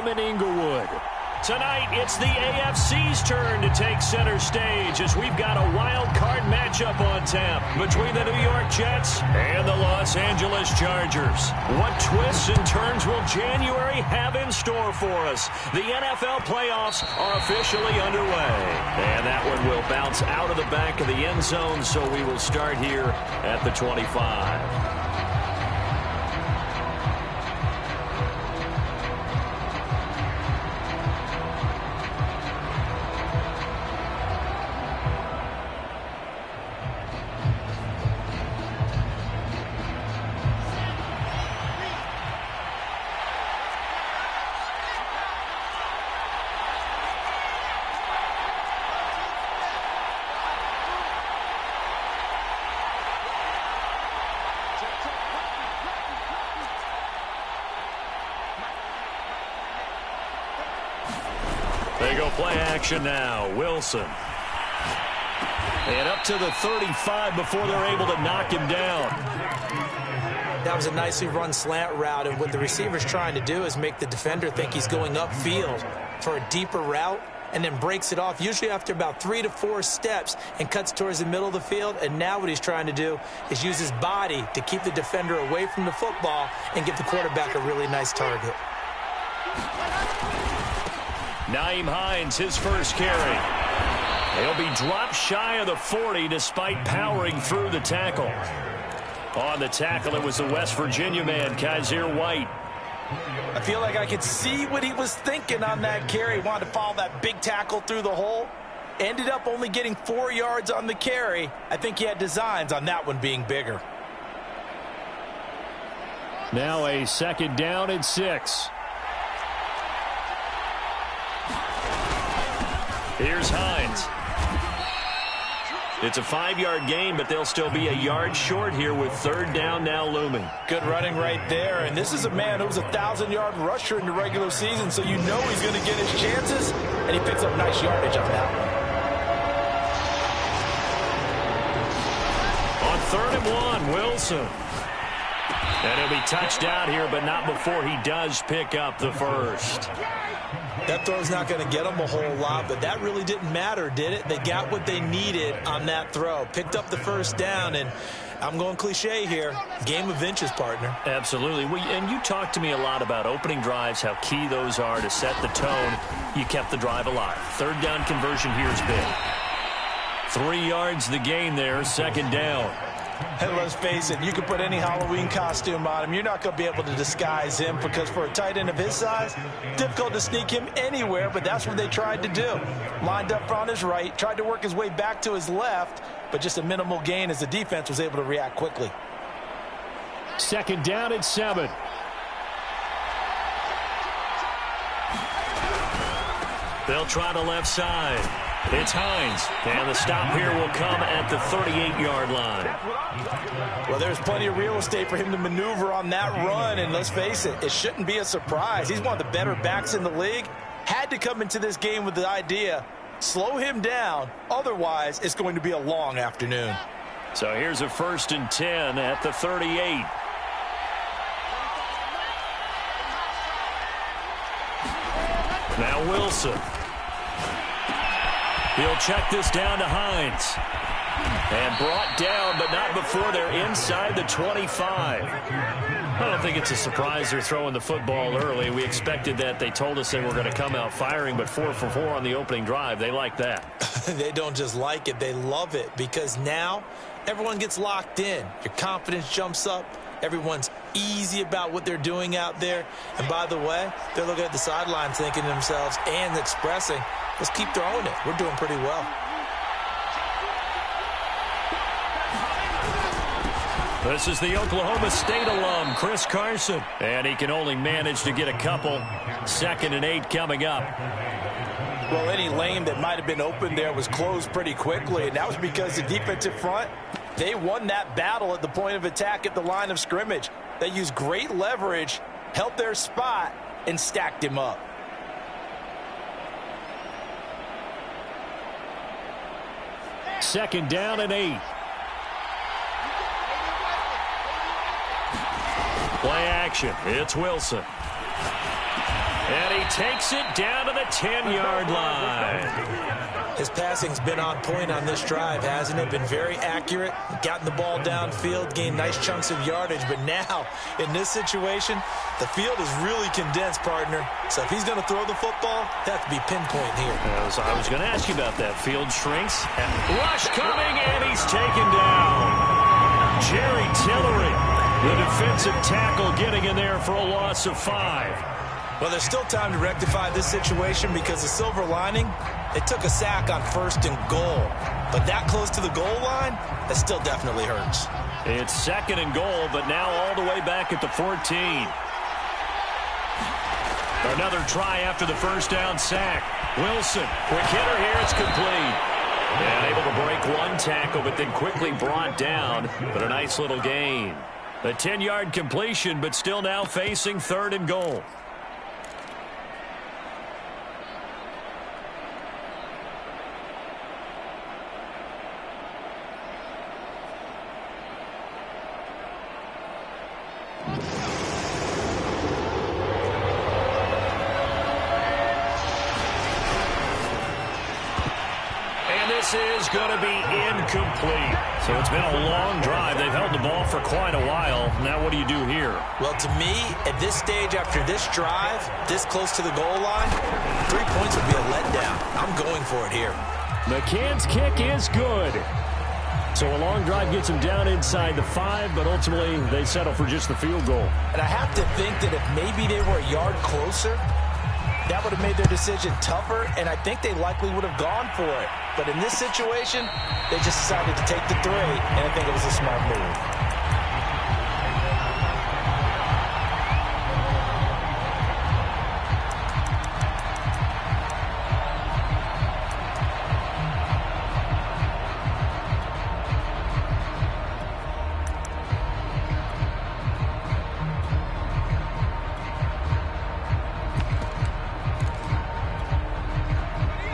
Stadium in Inglewood. Tonight, it's the AFC's turn to take center stage as we've got a wild card matchup on tap between the New York Jets and the Los Angeles Chargers. What twists and turns will January have in store for us? The NFL playoffs are officially underway. And that one will bounce out of the back of the end zone, so we will start here at the 25. They go play action now. Wilson. And up to the 35 before they're able to knock him down. That was a nicely run slant route, and what the receiver's trying to do is make the defender think he's going upfield for a deeper route and then breaks it off, usually after about 3 to 4 steps, and cuts towards the middle of the field. And now what he's trying to do is use his body to keep the defender away from the football and give the quarterback a really nice target. Nyheim Hines, his first carry. He'll be dropped shy of the 40 despite powering through the tackle. On the tackle, it was the West Virginia man, Kaiser White. I feel like I could see what he was thinking on that carry. He wanted to follow that big tackle through the hole. Ended up only getting 4 yards on the carry. I think he had designs on that one being bigger. Now a second down and 6. Here's Hines. It's a 5-yard gain, but they'll still be a yard short here with third down now looming. Good running right there. And this is a man who was a 1,000-yard rusher in the regular season, so you know he's going to get his chances, and he picks up nice yardage on that one. On 3rd and 1, Wilson. And he'll be touched out here, but not before he does pick up the first. That throw's not going to get them a whole lot, but that really didn't matter, did it? They got what they needed on that throw. Picked up the first down, and I'm going cliche here. Game of inches, partner. Absolutely. And you talked to me a lot about opening drives, how key those are to set the tone. You kept the drive alive. Third down conversion here is big. 3 yards the gain there, second down. And let's face it, you can put any Halloween costume on him. You're not going to be able to disguise him because for a tight end of his size, difficult to sneak him anywhere, but that's what they tried to do. Lined up on his right, tried to work his way back to his left, but just a minimal gain as the defense was able to react quickly. Second down and 7. They'll try the left side. It's Hines, and the stop here will come at the 38-yard line. Well, there's plenty of real estate for him to maneuver on that run, and let's face it, it shouldn't be a surprise. He's one of the better backs in the league. Had to come into this game with the idea, slow him down, otherwise it's going to be a long afternoon. So here's a 1st and 10 at the 38. Now Wilson. He'll check this down to Hines. And brought down, but not before they're inside the 25. I don't think it's a surprise they're throwing the football early. We expected that. They told us they were going to come out firing, but 4 for 4 on the opening drive. They like that. They don't just like it. They love it because now everyone gets locked in. Your confidence jumps up. Everyone's easy about what they're doing out there. And by the way, they're looking at the sidelines thinking to themselves and expressing, let's keep throwing it. We're doing pretty well. This is the Oklahoma State alum, Chris Carson. And he can only manage to get a couple. 2nd and 8 coming up. Well, any lane that might have been open there was closed pretty quickly, and that was because the defensive front, they won that battle at the point of attack at the line of scrimmage. They used great leverage, held their spot, and stacked him up. Second down and 8. Play action. It's Wilson. And he takes it down to the 10-yard line. His passing's been on point on this drive, hasn't it? Been very accurate, gotten the ball downfield, gained nice chunks of yardage. But now, in this situation, the field is really condensed, partner. So if he's going to throw the football, that has to be pinpoint here. I was going to ask you about that. Field shrinks. Rush coming, and he's taken down. Jerry Tillery, the defensive tackle, getting in there for a loss of 5. Well, there's still time to rectify this situation because the silver lining, it took a sack on 1st and goal. But that close to the goal line, that still definitely hurts. It's 2nd and goal, but now all the way back at the 14. Another try after the first down sack. Wilson, quick hitter here, it's complete. And able to break one tackle, but then quickly brought down. But a nice little gain. The 10-yard completion, but still now facing 3rd and goal. Is going to be incomplete. So it's been a long drive. They've held the ball for quite a while. Now what do you do here? Well, to me, at this stage after this drive, this close to the goal line, 3 points would be a letdown. I'm going for it here. McCann's kick is good. So a long drive gets him down inside the 5, but ultimately they settle for just the field goal. And I have to think that if maybe they were a yard closer, that would have made their decision tougher, and I think they likely would have gone for it. But in this situation, they just decided to take the 3, and I think it was a smart move.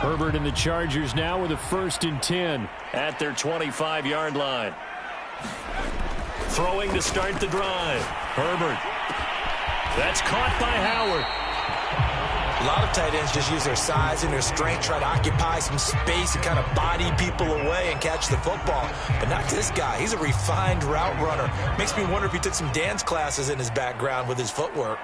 Herbert and the Chargers now with a 1st and 10 at their 25-yard line. Throwing to start the drive. Herbert. That's caught by Howard. A lot of tight ends just use their size and their strength, try to occupy some space and kind of body people away and catch the football. But not this guy. He's a refined route runner. Makes me wonder if he took some dance classes in his background with his footwork.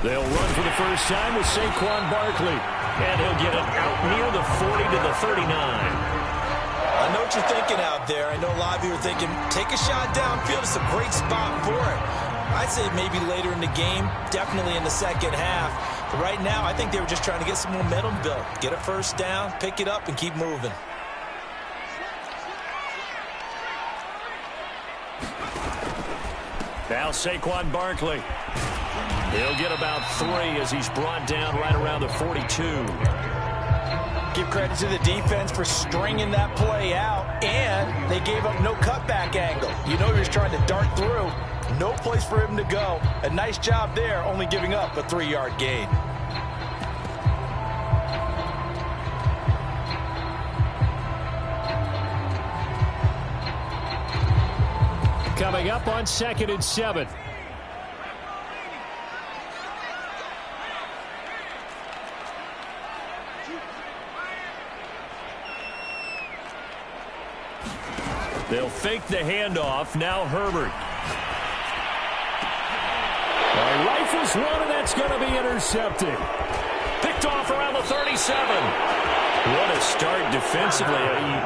They'll run for the first time with Saquon Barkley. And he'll get it out near the 40 to the 39. I know what you're thinking out there. I know a lot of you are thinking, take a shot downfield. It's a great spot for it. I'd say maybe later in the game, definitely in the second half. But right now, I think they were just trying to get some momentum built. Get a first down, pick it up, and keep moving. Now Saquon Barkley. He'll get about 3 as he's brought down right around the 42. Give credit to the defense for stringing that play out, and they gave up no cutback angle. You know he was trying to dart through. No place for him to go. A nice job there, only giving up a 3-yard gain. Coming up on 2nd and 7. They'll fake the handoff. Now Herbert. Rifles one, and that's going to be intercepted. Picked off around the 37. What a start defensively.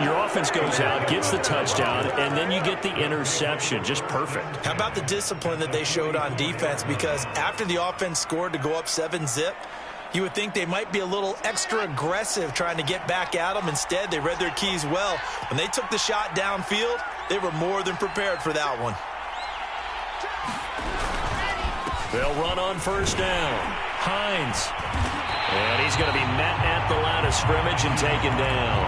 Your offense goes out, gets the touchdown, and then you get the interception. Just perfect. How about the discipline that they showed on defense? Because after the offense scored to go up 7-zip, you would think they might be a little extra aggressive trying to get back at them. Instead, they read their keys well. When they took the shot downfield, they were more than prepared for that one. They'll run on first down. Hines. And he's going to be met at the line of scrimmage and taken down.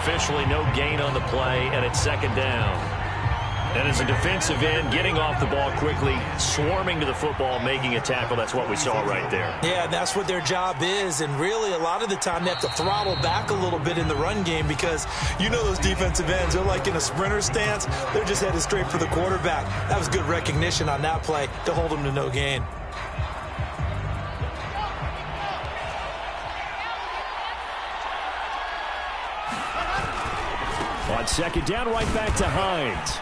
Officially no gain on the play, and it's 2nd down. And as a defensive end, getting off the ball quickly, swarming to the football, making a tackle, that's what we saw right there. Yeah, that's what their job is. And really, a lot of the time, they have to throttle back a little bit in the run game because you know those defensive ends, they're like in a sprinter stance. They're just headed straight for the quarterback. That was good recognition on that play to hold them to no gain. On second down, right back to Hines.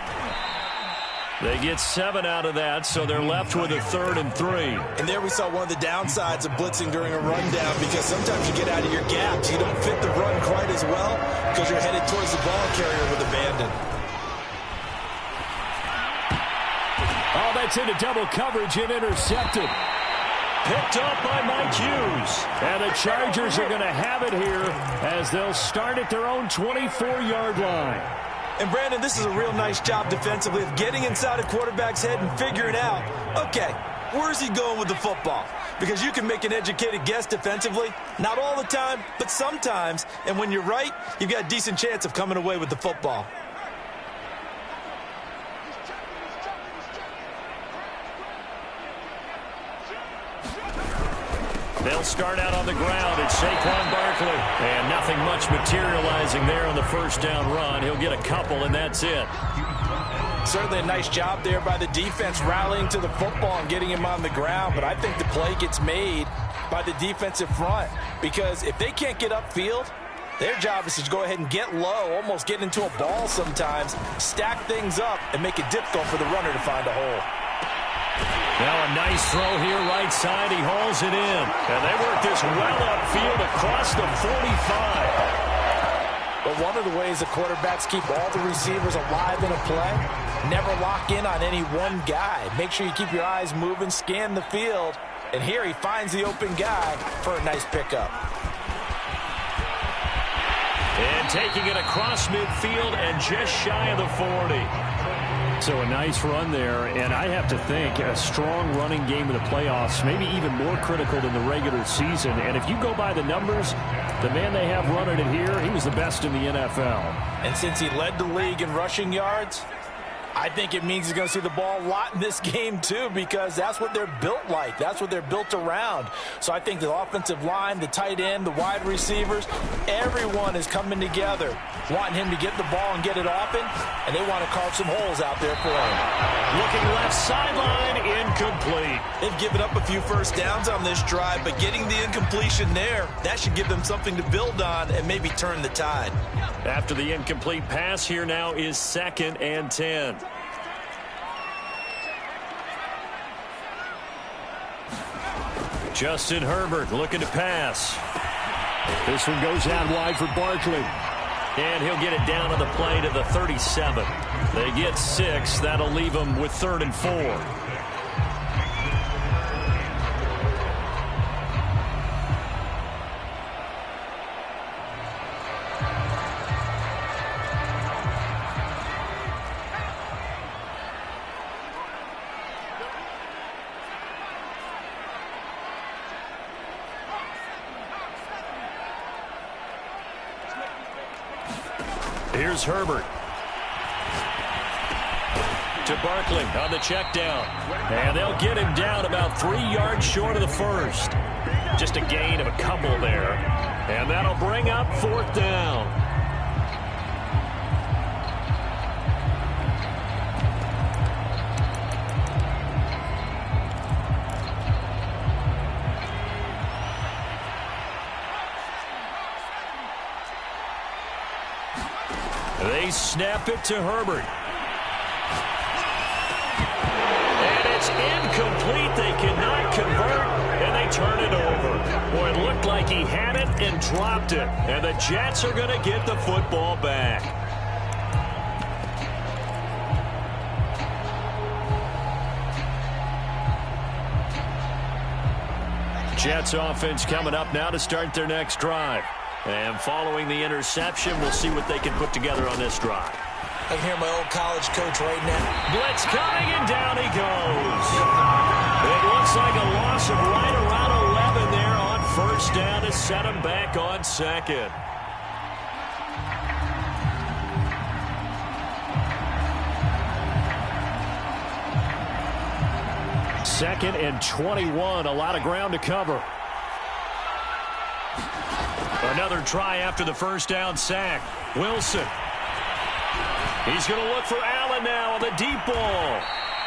They get 7 out of that, so they're left with a 3rd and 3. And there we saw one of the downsides of blitzing during a rundown because sometimes you get out of your gaps. You don't fit the run quite as well because you're headed towards the ball carrier with abandon. Oh, that's into double coverage and intercepted. Picked up by Mike Hughes. And the Chargers are going to have it here as they'll start at their own 24-yard line. And, Brandon, this is a real nice job defensively of getting inside a quarterback's head and figuring out, okay, where's he going with the football? Because you can make an educated guess defensively. Not all the time, but sometimes. And when you're right, you've got a decent chance of coming away with the football. They'll start out on the ground. It's Saquon Barkley. And nothing much materializing there on the first down run. He'll get a couple, and that's it. Certainly a nice job there by the defense rallying to the football and getting him on the ground. But I think the play gets made by the defensive front because if they can't get upfield, their job is to go ahead and get low, almost get into a ball sometimes, stack things up, and make it difficult for the runner to find a hole. Now a nice throw here right side. He hauls it in. And they work this well upfield across the 45. But one of the ways the quarterbacks keep all the receivers alive in a play, never lock in on any one guy. Make sure you keep your eyes moving, scan the field. And here he finds the open guy for a nice pickup. And taking it across midfield and just shy of the 40. So a nice run there, and I have to think a strong running game in the playoffs, maybe even more critical than the regular season. And if you go by the numbers, the man they have running it here, he was the best in the NFL. And since he led the league in rushing yards, I think it means he's going to see the ball a lot in this game, too, because that's what they're built like. That's what they're built around. So I think the offensive line, the tight end, the wide receivers, everyone is coming together, wanting him to get the ball and get it open, and they want to carve some holes out there for him. Looking left sideline, incomplete. They've given up a few first downs on this drive, but getting the incompletion there, that should give them something to build on and maybe turn the tide. After the incomplete pass, here now is 2nd and 10. Justin Herbert looking to pass. This one goes out wide for Barkley. And he'll get it down on the play to the 37. They get 6. That'll leave them with 3rd and 4. Here's Herbert. To Barkley on the check down. And they'll get him down about 3 yards short of the first. Just a gain of a couple there. And that'll bring up 4th down. They snap it to Herbert. And it's incomplete. They cannot convert, and they turn it over. Boy, it looked like he had it and dropped it. And the Jets are going to get the football back. Jets offense coming up now to start their next drive. And following the interception, we'll see what they can put together on this drive. I can hear my old college coach right now. Blitz coming, and down he goes. It looks like a loss of right around 11 there on 1st down to set him back on 2nd. 2nd and 21. A lot of ground to cover. Another try after the first down sack. Wilson. He's going to look for Allen now on the deep ball.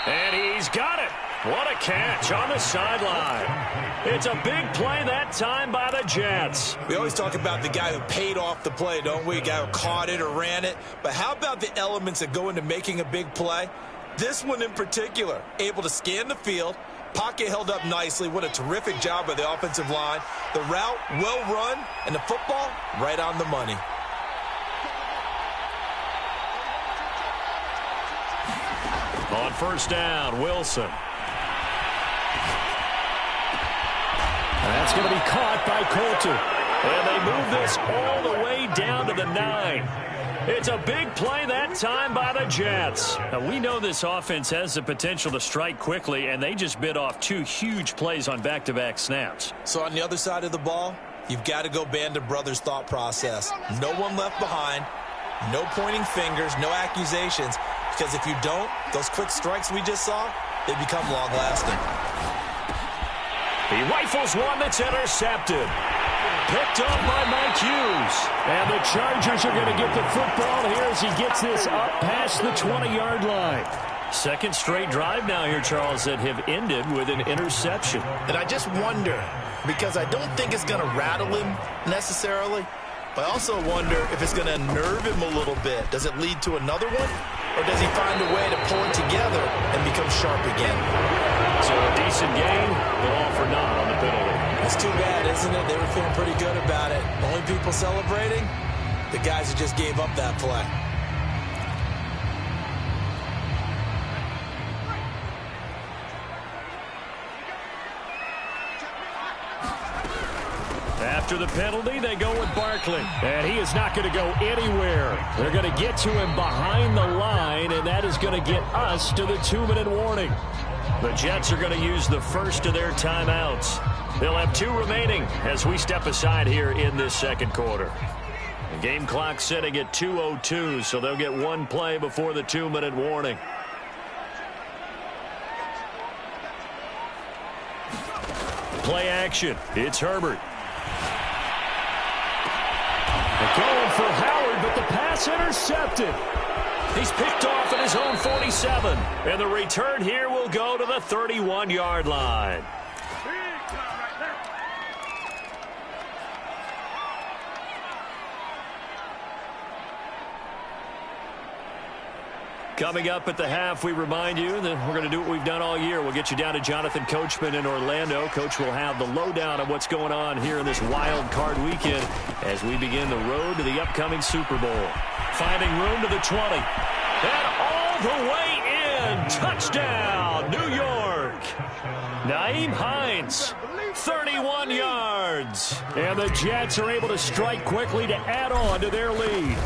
And he's got it. What a catch on the sideline. It's a big play that time by the Jets. We always talk about the guy who paid off the play, don't we? The guy who caught it or ran it. But how about the elements that go into making a big play? This one in particular, able to scan the field, pocket held up nicely. What a terrific job by the offensive line. The route, well run, and the football, right on the money. On first down, Wilson. And that's going to be caught by Coulter. And they move this all the way down to the 9. It's a big play that time by the Jets. Now, we know this offense has the potential to strike quickly, and they just bit off 2 huge plays on back-to-back snaps. So on the other side of the ball, you've got to go Band of Brothers thought process. No one left behind, no pointing fingers, no accusations, because if you don't, those quick strikes we just saw, they become long-lasting. He rifles one that's intercepted. Picked up by Mike Hughes. And the Chargers are going to get the football here as he gets this up past the 20-yard line. Second straight drive now here, Charles, that have ended with an interception. And I just wonder, because I don't think it's going to rattle him necessarily, but I also wonder if it's going to unnerve him a little bit. Does it lead to another one? Or does he find a way to pull it together and become sharp again? So a decent game, but all for naught on the penalty. It's too bad, isn't it? They were feeling pretty good about it. Only people celebrating, the guys who just gave up that play. After the penalty, they go with Barkley. And he is not going to go anywhere. They're going to get to him behind the line, and that is going to get us to the 2-minute warning. The Jets are going to use the first of their timeouts. They'll have 2 remaining as we step aside here in this second quarter. The game clock sitting at 2:02, so they'll get 1 play before the 2-minute warning. Play action. It's Herbert. They're going for Howard, but the pass intercepted. He's picked off at his own 47. And the return here will go to the 31-yard line. Coming up at the half, we remind you that we're going to do what we've done all year. We'll get you down to Jonathan Coachman in Orlando. Coach will have the lowdown of what's going on here in this wild card weekend as we begin the road to the upcoming Super Bowl. Finding room to the 20. And all the way in. Touchdown, New York. Nyheim Hines, 31 yards. And the Jets are able to strike quickly to add on to their lead.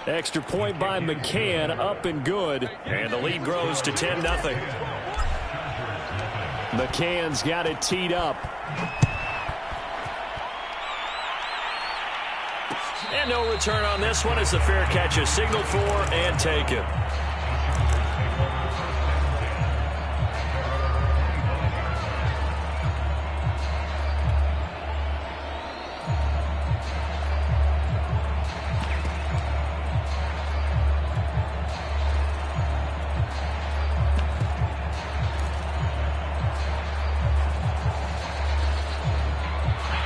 Extra point by McCann, up and good. And the lead grows to 10-0. McCann's got it teed up. And no return on this one as the fair catch is signaled for and taken.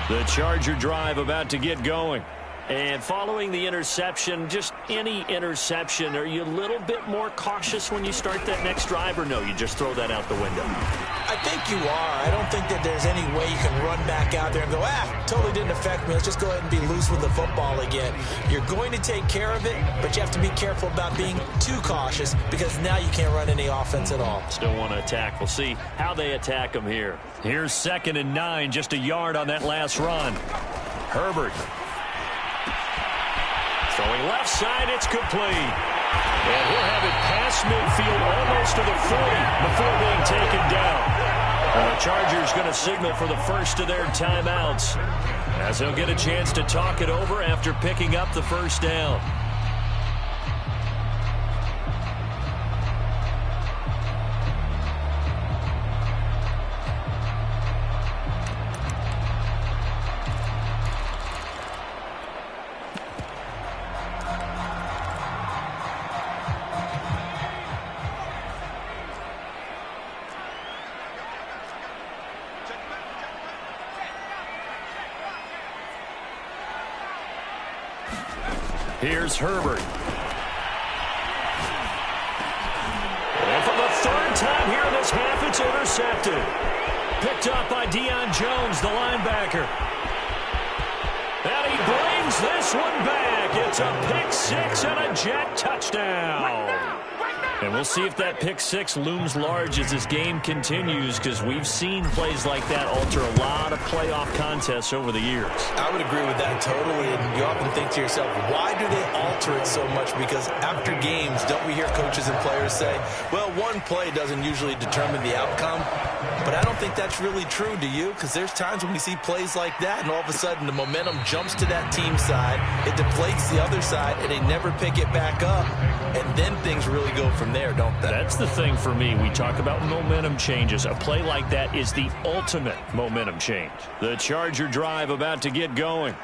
The Charger drive about to get going. And following the interception, just any interception, are you a little bit more cautious when you start that next drive, or no, you just throw that out the window? I think you are. I don't think that there's any way you can run back out there and go, totally didn't affect me. Let's just go ahead and be loose with the football again. You're going to take care of it, but you have to be careful about being too cautious because now you can't run any offense at all. Still want to attack. We'll see how they attack them here. Here's 2nd and 9, just a yard on that last run. Herbert. Throwing left side, it's complete. And he'll have it past midfield almost to the 40 before being taken down. And the Chargers going to signal for the first of their timeouts as they'll get a chance to talk it over after picking up the first down. Here's Herbert. And for the third time here in this half, it's intercepted. Picked up by Deion Jones, the linebacker. And he brings this one back. It's a pick six and a Jet touchdown. And we'll see if that pick six looms large as this game continues, because we've seen plays like that alter a lot of playoff contests over the years. I would agree with that totally, and you often think to yourself, why do they alter it so much? Because after games, don't we hear coaches and players say, well, one play doesn't usually determine the outcome? But I don't think that's really true, do you? Because there's times when we see plays like that, and all of a sudden the momentum jumps to that team side, it deflates the other side, and they never pick it back up, and then things really go from there, don't they? That's the thing for me. We talk about momentum changes. A play like that is the ultimate momentum change. The Charger drive about to get going.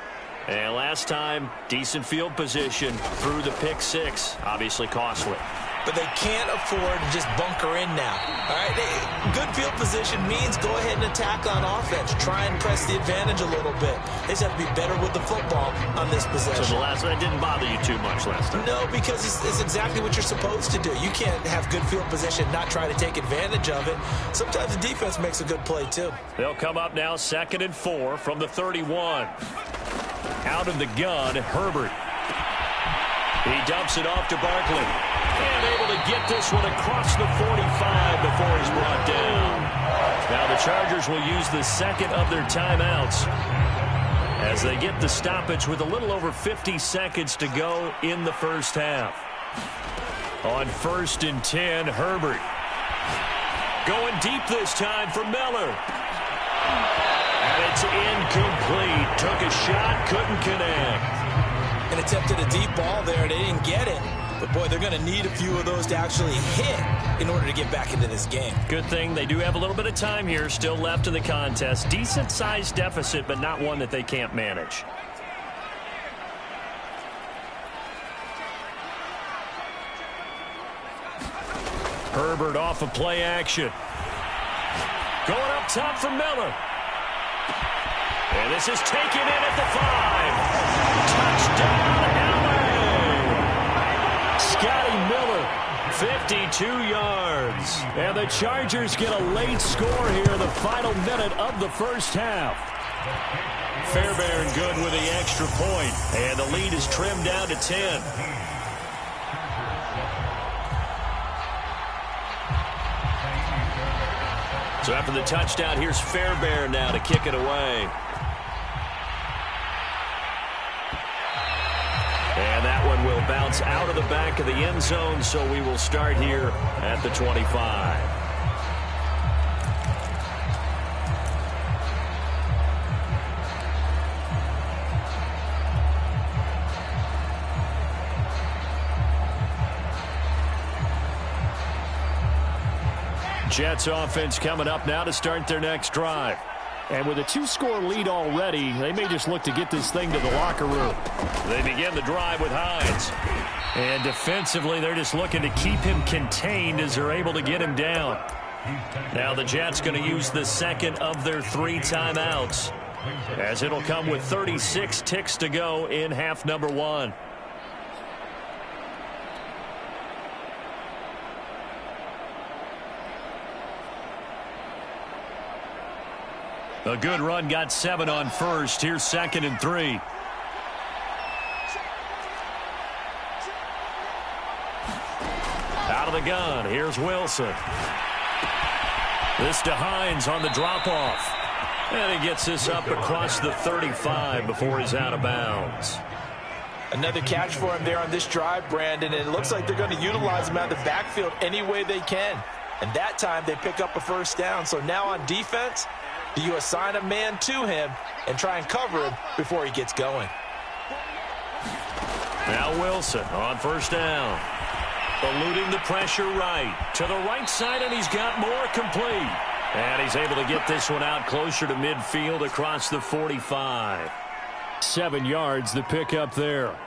And last time, decent field position through the pick six. Obviously costly. But they can't afford to just bunker in now. All right, good field position means go ahead and attack on offense. Try and press the advantage a little bit. They just have to be better with the football on this possession. So that didn't bother you too much last time? No, because it's exactly what you're supposed to do. You can't have good field position and not try to take advantage of it. Sometimes the defense makes a good play, too. They'll come up now 2nd and 4 from the 31. Out of the gun, Herbert. He dumps it off to Barkley. And able to get this one across the 45 before he's brought down. Now the Chargers will use the second of their timeouts as they get the stoppage with a little over 50 seconds to go in the first half. On 1st and 10, Herbert. Going deep this time for Miller. And it's incomplete. Took a shot, couldn't connect. And attempted a deep ball there. They didn't get it. But, boy, they're going to need a few of those to actually hit in order to get back into this game. Good thing they do have a little bit of time here still left in the contest. Decent-sized deficit, but not one that they can't manage. Herbert off of play action. Going up top for Miller. And this is taken in at the 5. Touchdown, Scotty Miller, 52 yards. And the Chargers get a late score here in the final minute of the first half. Fairbairn good with the extra point. And the lead is trimmed down to 10. So after the touchdown, here's Fairbairn now to kick it away. And that one will bounce out of the back of the end zone, so we will start here at the 25. Jets offense coming up now to start their next drive. And with a 2-score lead already, they may just look to get this thing to the locker room. They begin the drive with Hines. And defensively, they're just looking to keep him contained as they're able to get him down. Now the Jets going to use the second of their 3 timeouts, as it'll come with 36 ticks to go in half number 1. A good run, got 7 on first. Here's 2nd and 3. Out of the gun, here's Wilson. This to Hines on the drop-off. And he gets this up across the 35 before he's out of bounds. Another catch for him there on this drive, Brandon, and it looks like they're going to utilize him out of the backfield any way they can. And that time they pick up a first down. So now on defense, do you assign a man to him and try and cover him before he gets going? Now Wilson on first down. Eluding the pressure right. To the right side, and he's got more complete. And he's able to get this one out closer to midfield across the 45. 7 yards the pickup there.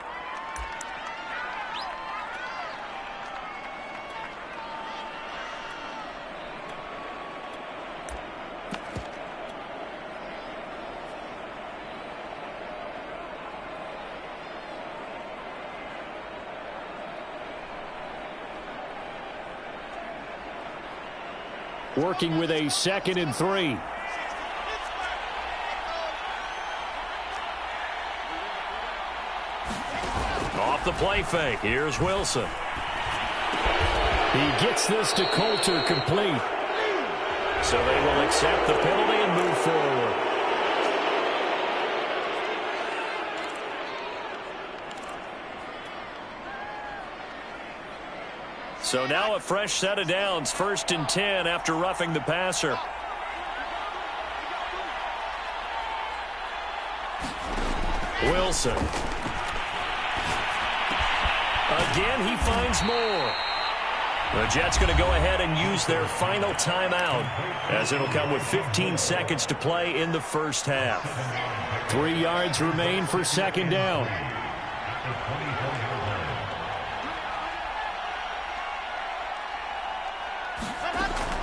working with a 2nd and 3. Off the play fake. Here's Wilson. He gets this to Coulter complete. So they will accept the penalty and move forward. So now a fresh set of downs, 1st and 10 after roughing the passer. Wilson. Again, he finds more. The Jets going to go ahead and use their final timeout, as it'll come with 15 seconds to play in the first half. 3 yards remain for 2nd down.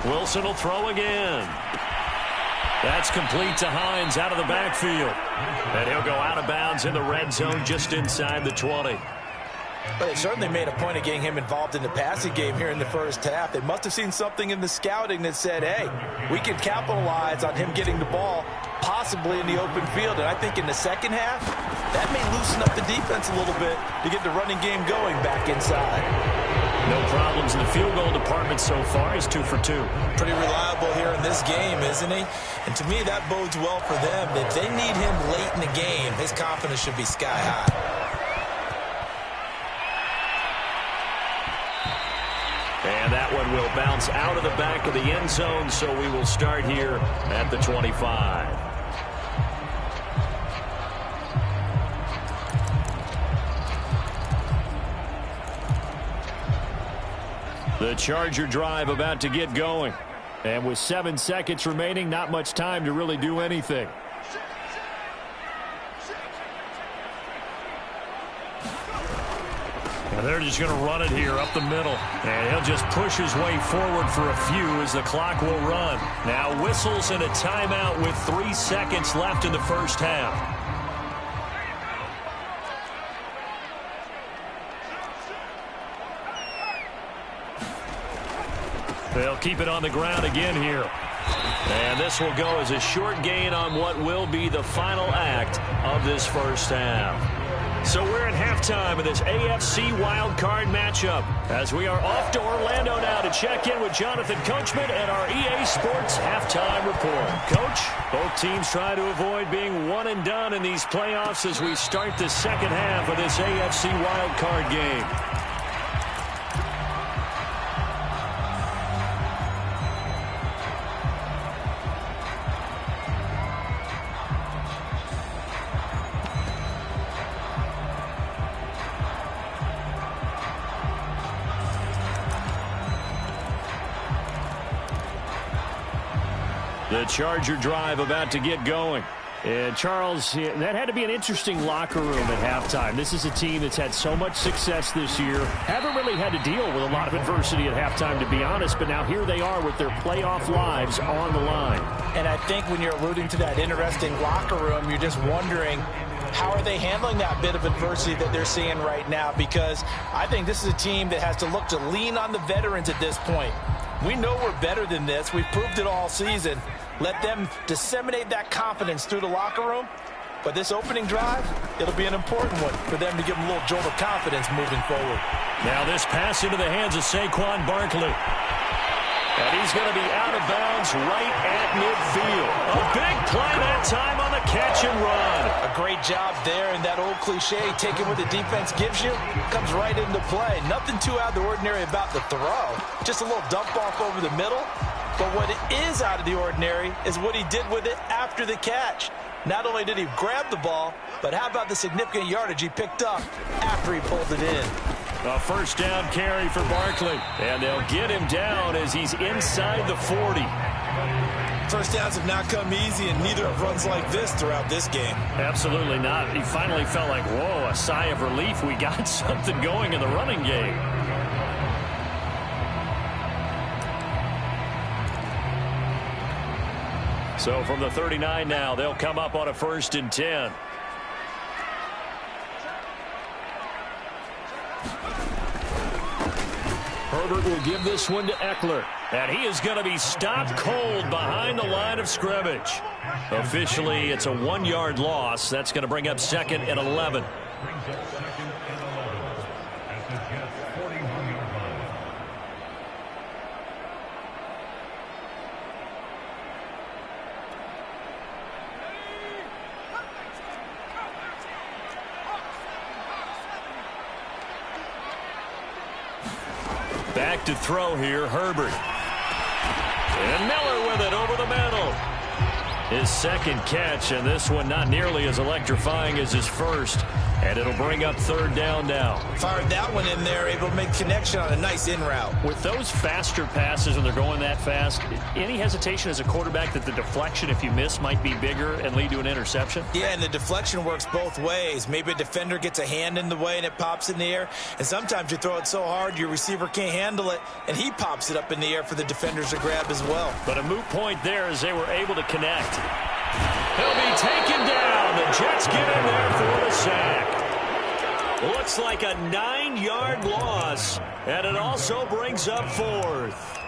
Wilson will throw again. That's complete to Hines out of the backfield. And he'll go out of bounds in the red zone just inside the 20. But they certainly made a point of getting him involved in the passing game here in the first half. They must have seen something in the scouting that said, hey, we can capitalize on him getting the ball possibly in the open field. And I think in the second half, that may loosen up the defense a little bit to get the running game going back inside. No problems in the field goal department so far. He's 2 for 2. Pretty reliable here in this game, isn't he? And to me, that bodes well for them. If they need him late in the game, his confidence should be sky high. And that one will bounce out of the back of the end zone, so we will start here at the 25. The Charger drive about to get going. And with 7 seconds remaining, not much time to really do anything. And they're just going to run it here up the middle. And he'll just push his way forward for a few as the clock will run. Now whistles and a timeout with 3 seconds left in the first half. They'll keep it on the ground again here. And this will go as a short gain on what will be the final act of this first half. So we're at halftime of this AFC wildcard matchup as we are off to Orlando now to check in with Jonathan Coachman and our EA Sports halftime report. Coach, both teams try to avoid being one and done in these playoffs as we start the second half of this AFC wildcard game. The Charger drive about to get going. And Charles, that had to be an interesting locker room at halftime. This is a team that's had so much success this year. Haven't really had to deal with a lot of adversity at halftime, to be honest. But now here they are with their playoff lives on the line. And I think when you're alluding to that interesting locker room, you're just wondering, how are they handling that bit of adversity that they're seeing right now? Because I think this is a team that has to look to lean on the veterans at this point. We know we're better than this. We've proved it all season. Let them disseminate that confidence through the locker room. But this opening drive, it'll be an important one for them to give them a little jolt of confidence moving forward. Now this pass into the hands of Saquon Barkley. And he's going to be out of bounds right at midfield. A big play that time on the catch and run. A great job there, and that old cliche, taking what the defense gives you, comes right into play. Nothing too out of the ordinary about the throw. Just a little dump off over the middle. But what is out of the ordinary is what he did with it after the catch. Not only did he grab the ball, but how about the significant yardage he picked up after he pulled it in. A first down carry for Barkley. And they'll get him down as he's inside the 40. First downs have not come easy, and neither have runs like this throughout this game. Absolutely not. He finally felt like, whoa, a sigh of relief. We got something going in the running game. So from the 39 now, they'll come up on a 1st and 10. Herbert will give this one to Eckler. And he is going to be stopped cold behind the line of scrimmage. Officially, it's a 1-yard loss. That's going to bring up 2nd and 11. Back to throw here, Herbert. And Miller with it over the middle. His second catch, and this one not nearly as electrifying as his first. And it'll bring up 3rd down now. Fired that one in there, able to make connection on a nice in route. With those faster passes, and they're going that fast, any hesitation as a quarterback that the deflection, if you miss, might be bigger and lead to an interception? Yeah, and the deflection works both ways. Maybe a defender gets a hand in the way and it pops in the air. And sometimes you throw it so hard your receiver can't handle it, and he pops it up in the air for the defenders to grab as well. But a moot point there as they were able to connect. He'll be taken down. The Jets get in there for the sack. Looks like a 9-yard loss, and it also brings up 4th.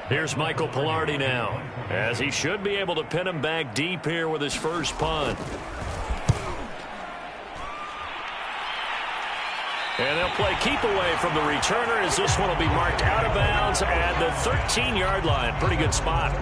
Here's Michael Pilardi now, as he should be able to pin him back deep here with his first punt. And they'll play keep away from the returner as this one will be marked out of bounds at the 13-yard line. Pretty good spot.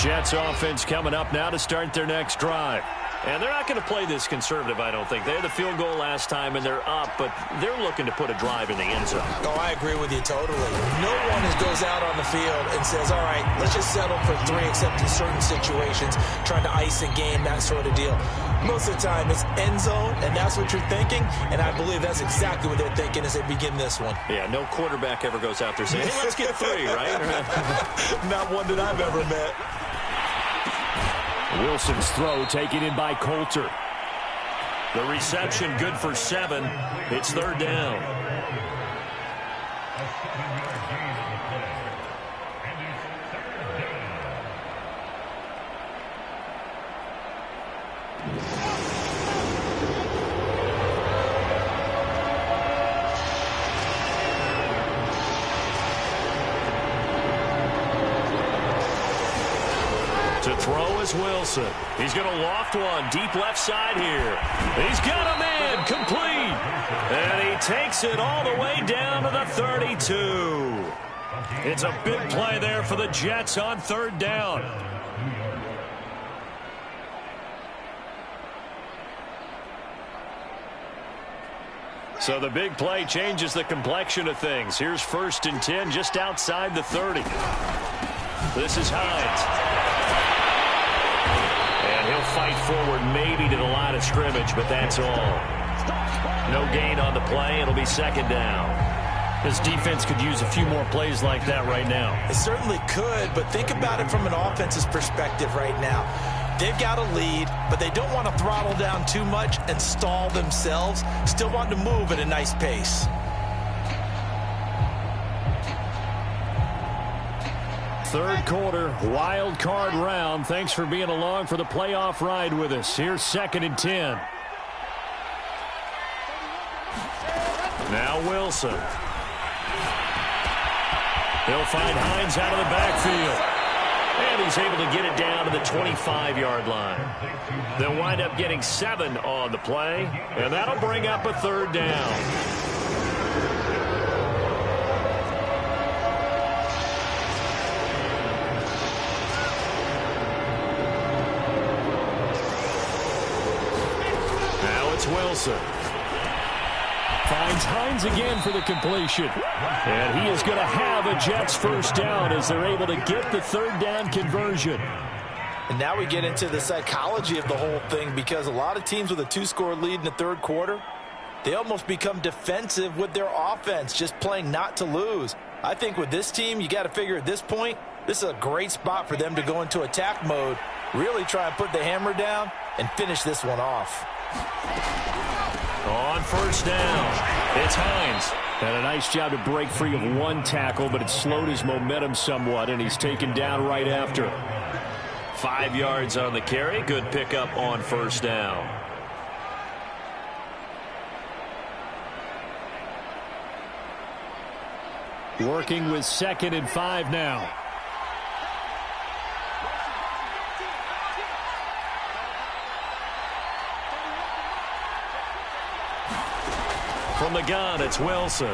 Jets offense coming up now to start their next drive. And they're not going to play this conservative, I don't think. They had the field goal last time, and they're up, but they're looking to put a drive in the end zone. Oh, I agree with you totally. No one goes out on the field and says, all right, let's just settle for 3, except in certain situations, trying to ice a game, that sort of deal. Most of the time, it's end zone, and that's what you're thinking, and I believe that's exactly what they're thinking as they begin this one. Yeah, no quarterback ever goes out there saying, hey, let's get 3, right? Not one that I've ever met. Wilson's throw taken in by Coulter. The reception good for 7. It's 3rd down. To throw is Wilson. He's going to loft one deep left side here. He's got a man complete. And he takes it all the way down to the 32. It's a big play there for the Jets on 3rd down. So the big play changes the complexion of things. Here's 1st and 10 just outside the 30. This is Hines. And he'll fight forward maybe to the line of scrimmage, but that's all. No gain on the play. It'll be 2nd down. This defense could use a few more plays like that right now. It certainly could, but think about it from an offense's perspective right now. They've got a lead, but they don't want to throttle down too much and stall themselves. Still want to move at a nice pace. Third quarter, wild card round. Thanks for being along for the playoff ride with us. Here's 2nd and 10. Now Wilson. He'll find Hines out of the backfield. And he's able to get it down to the 25-yard line. They'll wind up getting 7 on the play, and that'll bring up a 3rd down. Wilson finds Hines again for the completion. And he is going to have a Jets 1st down as they're able to get the 3rd down conversion. And now we get into the psychology of the whole thing, because a lot of teams with a 2-score lead in the 3rd quarter, they almost become defensive with their offense, just playing not to lose. I think with this team, you got to figure at this point, this is a great spot for them to go into attack mode, really try and put the hammer down and finish this one off. On first down, it's Hines. And a nice job to break free of one tackle, but it slowed his momentum somewhat, and he's taken down right after. 5 yards on the carry. Good pickup on first down. Working with 2nd and 5 now. From the gun, it's Wilson.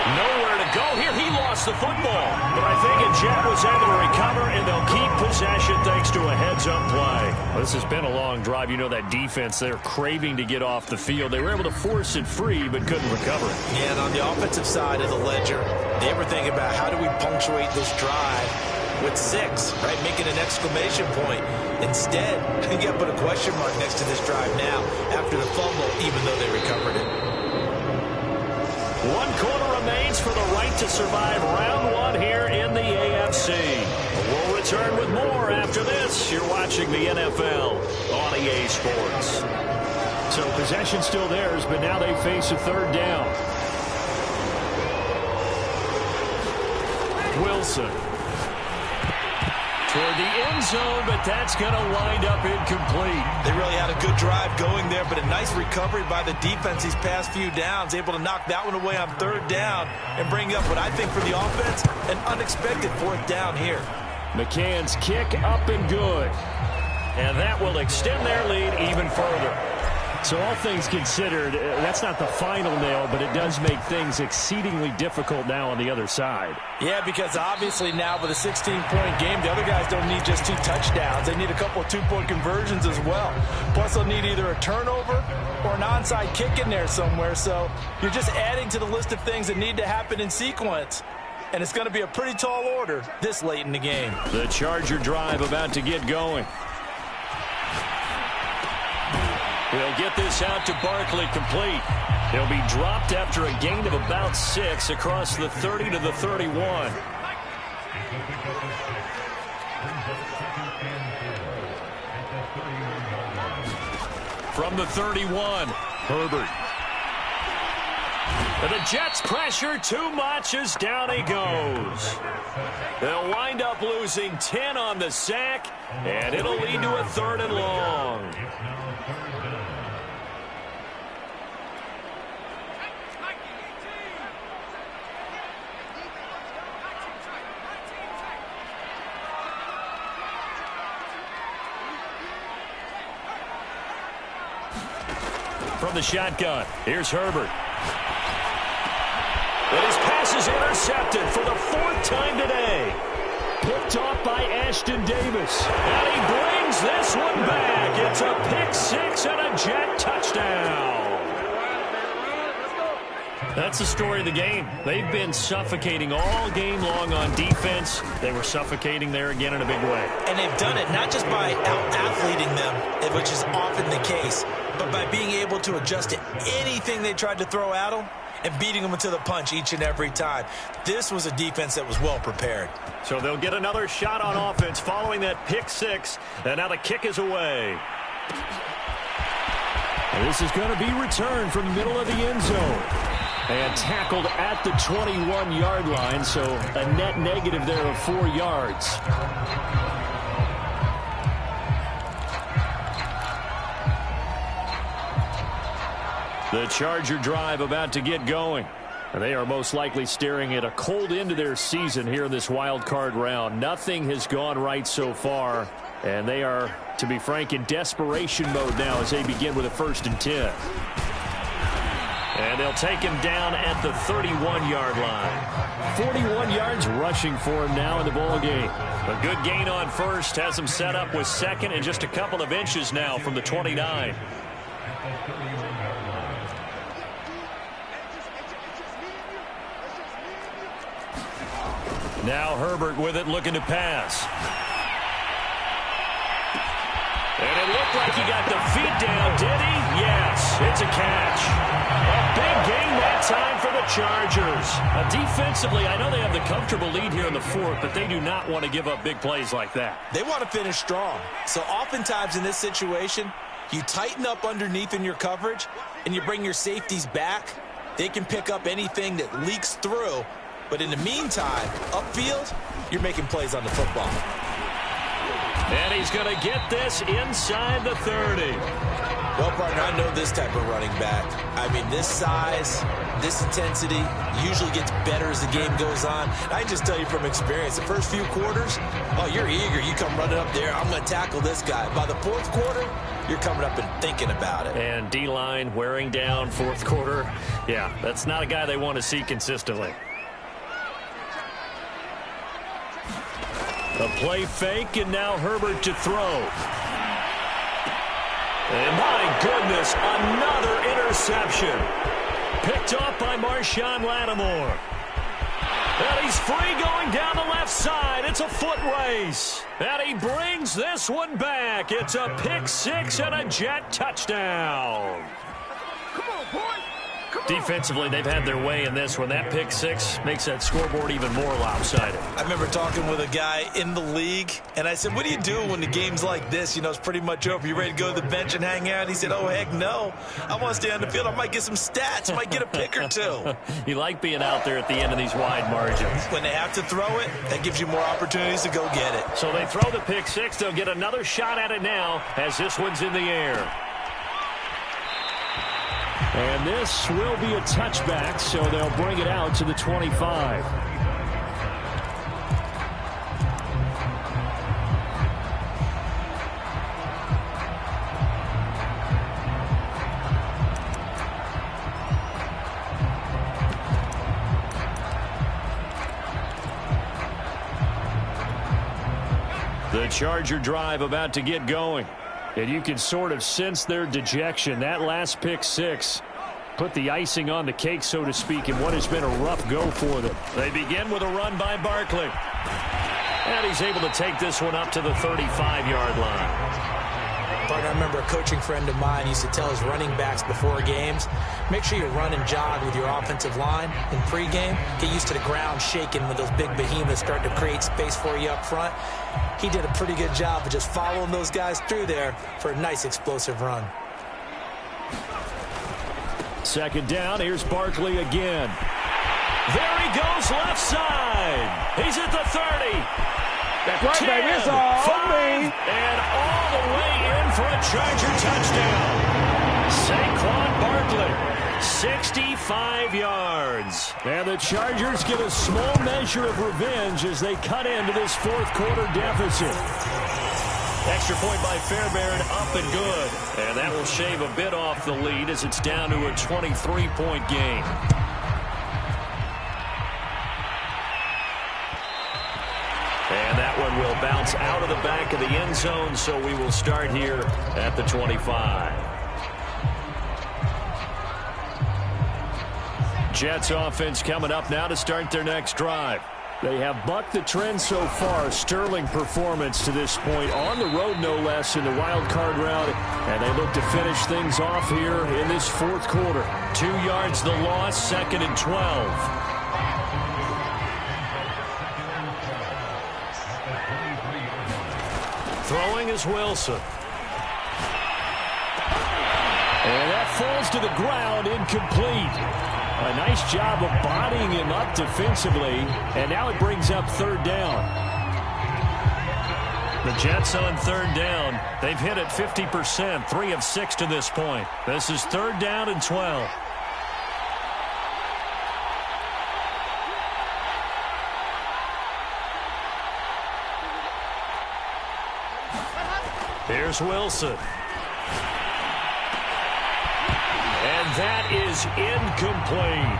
Nowhere to go here. He lost the football. But I think a Jet was able to recover, and they'll keep possession thanks to a heads-up play. Well, this has been a long drive. You know that defense, they're craving to get off the field. They were able to force it free, but couldn't recover it. Yeah, and on the offensive side of the ledger, they were thinking about how do we punctuate this drive with 6, right? Making an exclamation point. Instead, you got to put a question mark next to this drive now after the fumble, even though they recovered it. 1 quarter remains for the right to survive round 1 here in the AFC. We'll return with more after this. You're watching the NFL on EA Sports. So possession still theirs, but now they face a 3rd down. Wilson. Toward the end zone, but that's going to wind up incomplete. They really had a good drive going there, but a nice recovery by the defense these past few downs, able to knock that one away on 3rd down and bring up what I think for the offense, an unexpected 4th down here. McCann's kick up and good. And that will extend their lead even further. So all things considered, that's not the final nail, but it does make things exceedingly difficult now on the other side. Yeah, because obviously now with a 16-point game, the other guys don't need just 2 touchdowns. They need a couple of 2-point conversions as well. Plus, they'll need either a turnover or an onside kick in there somewhere. So you're just adding to the list of things that need to happen in sequence. And it's going to be a pretty tall order this late in the game. The Charger drive about to get going. He'll get this out to Barkley complete. He'll be dropped after a gain of about 6 across the 30 to the 31. From the 31, Herbert. And the Jets pressure too much as down he goes. They'll wind up losing 10 on the sack, and it'll lead to a 3rd and long. From the shotgun, here's Herbert. And his pass is intercepted for the 4th time today. Picked off by Ashton Davis. And he brings this one back. It's a pick-6 and a Jet touchdown. That's the story of the game. They've been suffocating all game long on defense. They were suffocating there again in a big way. And they've done it not just by out-athleting them, which is often the case, but by being able to adjust to anything they tried to throw at them and beating them to the punch each and every time. This was a defense that was well prepared. So they'll get another shot on offense following that pick-6, and now the kick is away. And this is going to be returned from the middle of the end zone. And tackled at the 21-yard line, so a net negative there of 4 yards. The Charger drive about to get going. And they are most likely staring at a cold end to their season here in this wild card round. Nothing has gone right so far, and they are, to be frank, in desperation mode now as they begin with a 1st and 10. And they'll take him down at the 31-yard line. 41 yards rushing for him now in the ball game. A good gain on 1st has him set up with 2nd and just a couple of inches now from the 29. Now Herbert with it, looking to pass. And it looked like he got the feet down, did he? Yes, it's a catch. A big gain that time for the Chargers. Defensively, I know they have the comfortable lead here in the fourth, but they do not want to give up big plays like that. They want to finish strong. So oftentimes in this situation, you tighten up underneath in your coverage, and you bring your safeties back. They can pick up anything that leaks through. But in the meantime, upfield, you're making plays on the football. And he's going to get this inside the 30. Well, partner, I know this type of running back. I mean, this size, this intensity usually gets better as the game goes on. I can just tell you from experience, the first few quarters, oh, you're eager. You come running up there, I'm going to tackle this guy. By the fourth quarter, you're coming up and thinking about it. And D-line wearing down fourth quarter. Yeah, that's not a guy they want to see consistently. A play fake, and now Herbert to throw. And my goodness, another interception. Picked off by Marshawn Lattimore. And he's free going down the left side. It's a foot race. And he brings this one back. It's a pick six and a Jet touchdown. Come on, boy. Defensively, they've had their way in this one. That pick six makes that scoreboard even more lopsided. I remember talking with a guy in the league, and I said, what do you do when the game's like this? You know, it's pretty much over. You ready to go to the bench and hang out? He said, oh, heck no. I want to stay on the field. I might get some stats. I might get a pick or two. You like being out there at the end of these wide margins. When they have to throw it, that gives you more opportunities to go get it. So they throw the pick six. They'll get another shot at it now as this one's in the air. And this will be a touchback, so they'll bring it out to the 25. The Charger drive about to get going. And you can sort of sense their dejection. That last pick six put the icing on the cake, so to speak, in what has been a rough go for them. They begin with a run by Barkley. And he's able to take this one up to the 35-yard line. Partner, I remember a coaching friend of mine used to tell his running backs before games, make sure you run and jog with your offensive line in pregame. Get used to the ground shaking when those big behemoths start to create space for you up front. He did a pretty good job of just following those guys through there for a nice explosive run. Second down, here's Barkley again. There he goes, left side. He's at the 30. That's right, 10, baby. It's all 5, and all the way in for a Charger touchdown. Saquon Barkley, 65 yards. And the Chargers get a small measure of revenge as they cut into this fourth quarter deficit. Extra point by Fairbairn, up and good. And that will shave a bit off the lead as it's down to a 23-point game. And that one will bounce out of the back of the end zone, so we will start here at the 25. Jets offense coming up now to start their next drive. They have bucked the trend so far. Sterling performance to this point. On the road, no less, in the wild card round. And they look to finish things off here in this fourth quarter. 2 yards the loss, 2nd and 12. Throwing is Wilson. And that falls to the ground, incomplete. A nice job of bodying him up defensively. And now it brings up third down. The Jets on third down. They've hit it 50%, 3 of 6 to this point. This is third down and 12. Here's Wilson. And that is incomplete.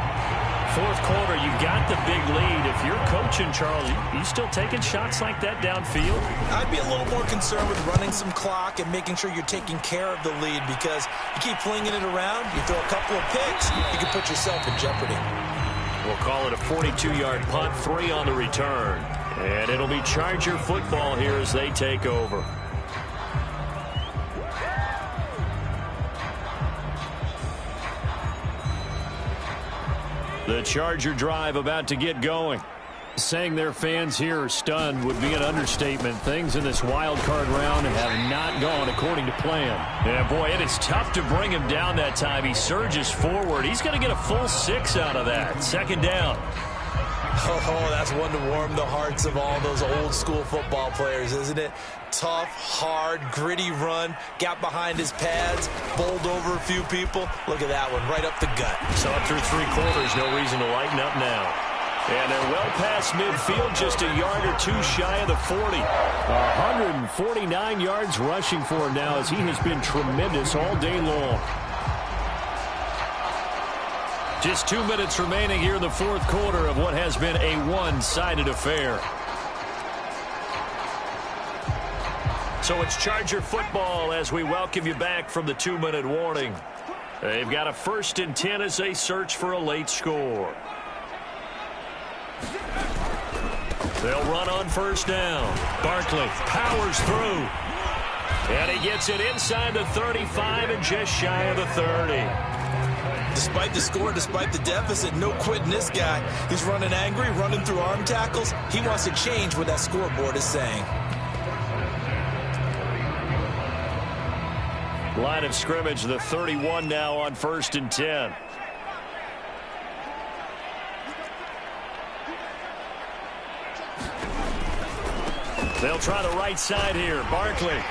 Fourth quarter, you got the big lead. If you're coaching, Charles, you still taking shots like that downfield? I'd be a little more concerned with running some clock and making sure you're taking care of the lead, because you keep flinging it around, you throw a couple of picks, you can put yourself in jeopardy. We'll call it a 42-yard punt, 3 on the return. And it'll be Charger football here as they take over. The Charger drive about to get going. Saying their fans here are stunned would be an understatement. Things in this wild card round have not gone according to plan. Yeah, boy, it is tough to bring him down that time. He surges forward. He's going to get a full 6 out of that. Second down. Oh, that's one to warm the hearts of all those old-school football players, isn't it? Tough, hard, gritty run, got behind his pads, bowled over a few people. Look at that one, right up the gut. So up through 3 quarters, no reason to lighten up now. And they're well past midfield, just a yard or 2 shy of the 40. 149 yards rushing for him now as he has been tremendous all day long. Just 2 minutes remaining here in the 4th quarter of what has been a one-sided affair. So it's Charger football as we welcome you back from the 2-minute warning. They've got a 1st and 10 as they search for a late score. They'll run on 1st down. Barkley powers through. And he gets it inside the 35 and just shy of the 30. Despite the score, despite the deficit, no quitting this guy. He's running angry, running through arm tackles. He wants to change what that scoreboard is saying. Line of scrimmage, the 31 now on 1st and 10. They'll try the right side here. Barkley.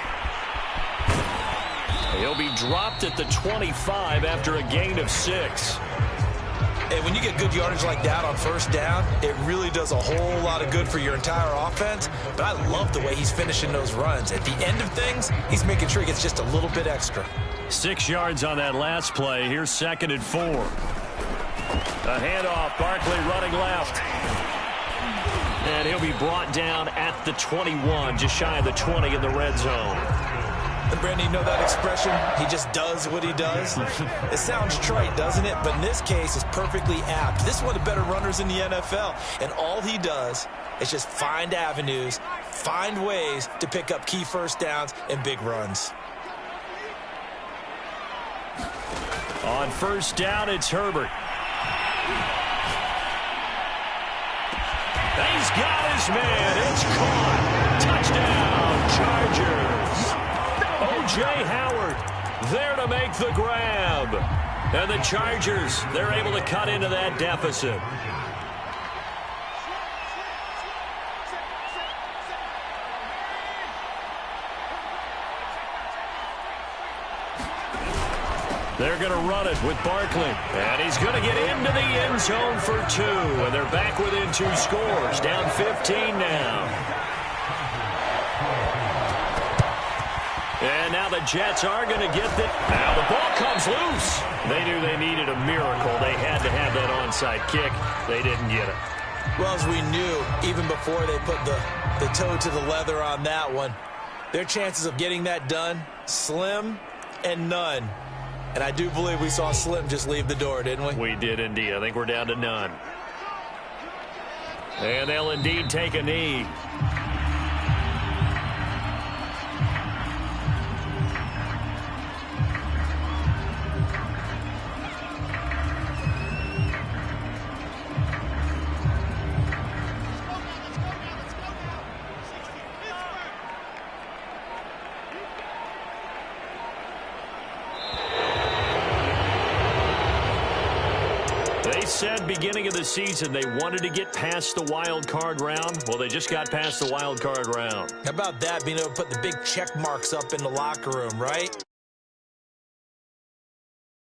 He'll be dropped at the 25 after a gain of 6. And when you get good yardage like that on 1st down, it really does a whole lot of good for your entire offense. But I love the way he's finishing those runs. At the end of things, he's making sure he gets just a little bit extra. 6 yards on that last play. Here's 2nd and 4. A handoff. Barkley running left. And he'll be brought down at the 21, just shy of the 20 in the red zone. And Brandon, you know that expression? He just does what he does. It sounds trite, doesn't it? But in this case, it's perfectly apt. This is one of the better runners in the NFL. And all he does is just find avenues, find ways to pick up key 1st downs and big runs. On 1st down, it's Herbert. He's got his man. It's caught. Touchdown, Chargers. O.J. Howard there to make the grab. And the Chargers, they're able to cut into that deficit. They're going to run it with Barkley. And he's going to get into the end zone for 2. And they're back within 2 scores. Down 15 now. And now the Jets are going to get it. Now the ball comes loose. They knew they needed a miracle. They had to have that onside kick. They didn't get it. Well, as we knew, even before they put the toe to the leather on that one, their chances of getting that done, slim and none. And I do believe we saw Slim just leave the door, didn't we? We did indeed. I think we're down to none. And they'll indeed take a knee. Said beginning of the season they wanted to get past the wild card round. Well, they just got past the wild card round. How about that, being able to put the big check marks up in the locker room, right?